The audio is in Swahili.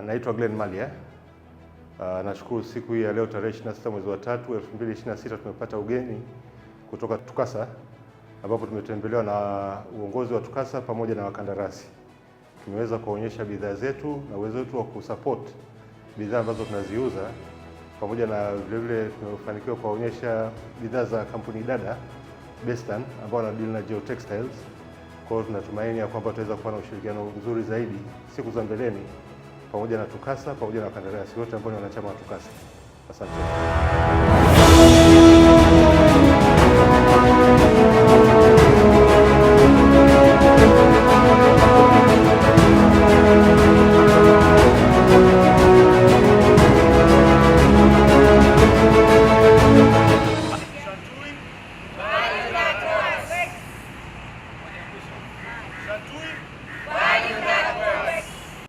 Naitwa Glenn Malia. Nashukuru siku hii ya leo tarehe 26 mwezi wa 3 2026 tumepata ugeni kutoka TUCASA ambapo tumetembelewa na uongozi wa TUCASA pamoja na wakandarasi. Tumeweza kuonyesha bidhaa zetu na uwezo wetu wa kusupport bidhaa ambazo tunaziuza, pamoja na vile tumefanikiwa kuonyesha bidhaa za kampuni dada Bestan ambao wanadeal na geotextiles. Kwa hiyo tunatumaini ya kwamba tutaweza kuwa na ushirikiano mzuri zaidi siku za mbeleni pamoja na TUCASA pamoja na wakandarasi wote ambao ni wanachama wa TUCASA. Asante.